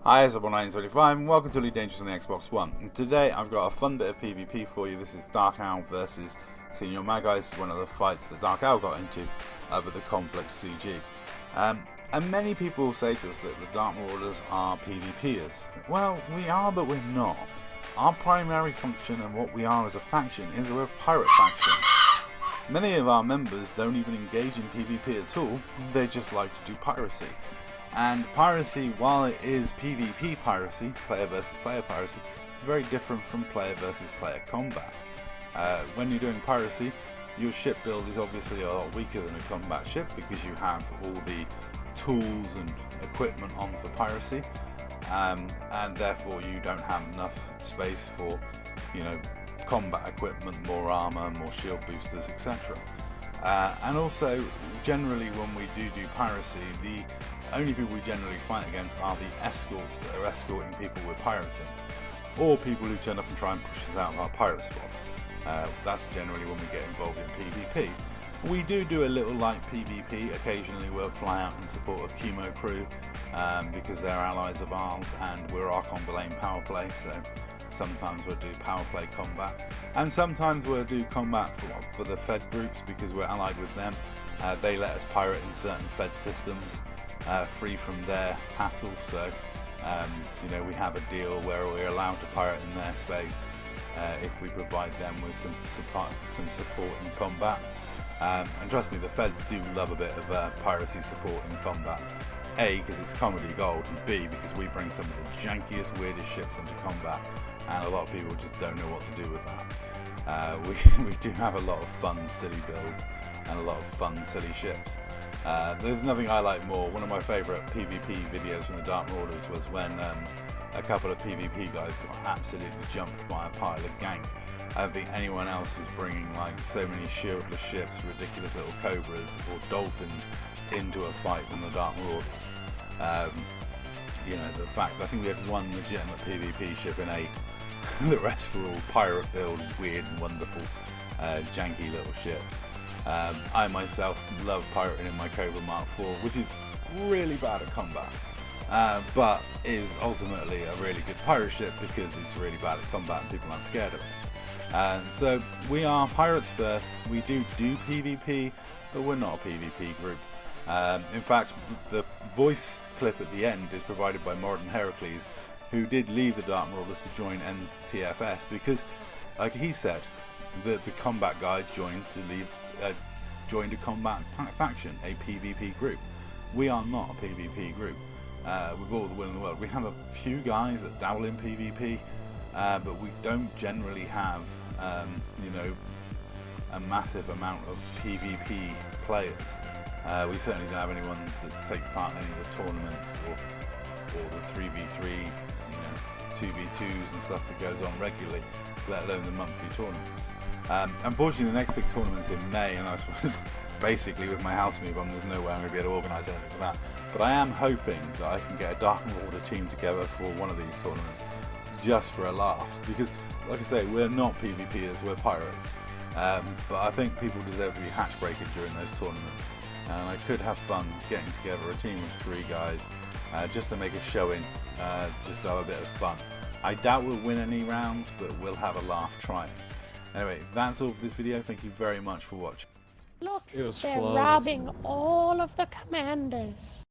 Hi, it's 925 and welcome to Elite Dangerous on the Xbox One. And today I've got a fun bit of PvP for you. This is DarkOwl versus Signor. Magii. This is one of the fights that DarkOwl got into with the Conflict CG. And many people say to us that the Dark Marauders are PvPers. Well, we are, but we're not. Our primary function and what we are as a faction is we're a pirate faction. Many of our members don't even engage in PvP at all, they just like to do piracy. And piracy, while it is PvP piracy, player versus player piracy, it's very different from player versus player combat. When you're doing piracy, your ship build is obviously a lot weaker than a combat ship because you have all the tools and equipment on for piracy, and therefore you don't have enough space for, combat equipment, more armor, more shield boosters, etc. And also, generally when we do piracy, the only people we generally fight against are the escorts that are escorting people we're pirating, or people who turn up and try and push us out of our pirate spots. That's generally when we get involved in PvP. We do a little light PvP. Occasionally we'll fly out in support of Kumo crew because they're allies of ours and we're Arc on the lane power play, so sometimes we'll do power play combat, and sometimes we'll do combat for the Fed groups because we're allied with them. They let us pirate in certain Fed systems free from their hassle, so we have a deal where we're allowed to pirate in their space if we provide them with some support in combat. And trust me, the Feds do love a bit of piracy support in combat. A, because it's comedy gold, and B, because we bring some of the jankiest, weirdest ships into combat, and a lot of people just don't know what to do with that. We do have a lot of fun, silly builds, and a lot of fun, silly ships. There's nothing I like more. One of my favourite PvP videos from the Dark Marauders was when a couple of PvP guys got absolutely jumped by a pilot gank. I don't think anyone else was bringing so many shieldless ships, ridiculous little cobras or dolphins into a fight than the Dark Marauders. The fact I think we had one legitimate PvP ship in 8. The rest were all pirate build, weird and wonderful, janky little ships. I myself love pirating in my Cobra Mark IV, which is really bad at combat, but is ultimately a really good pirate ship because it's really bad at combat and people aren't scared of it. So we are pirates first. We do PvP, but we're not a PvP group. In fact, the voice clip at the end is provided by Modern Heracles, who did leave the Dark Marauders to join NTFS because, like he said, the combat guy joined a combat faction, a PvP group. We are not a PvP group. With all the will in the world, we have a few guys that dabble in PvP, but we don't generally have a massive amount of PvP players. We certainly don't have anyone that takes part in any of the tournaments or the 3v3, 2v2s and stuff that goes on regularly, let alone the monthly tournaments. Unfortunately, the next big tournament's in May, and that's basically with my house move on. There's no way I'm going to be able to organise anything for that. But I am hoping that I can get a Dark Marauder team together for one of these tournaments, just for a laugh. Because, like I say, we're not PvPers, we're pirates. But I think people deserve to be hatch breaker during those tournaments. And I could have fun getting together a team of 3 guys just to make a showing, just to have a bit of fun. I doubt we'll win any rounds, but we'll have a laugh trying. Anyway, that's all for this video. Thank you very much for watching. Look, they're robbing all of the commanders.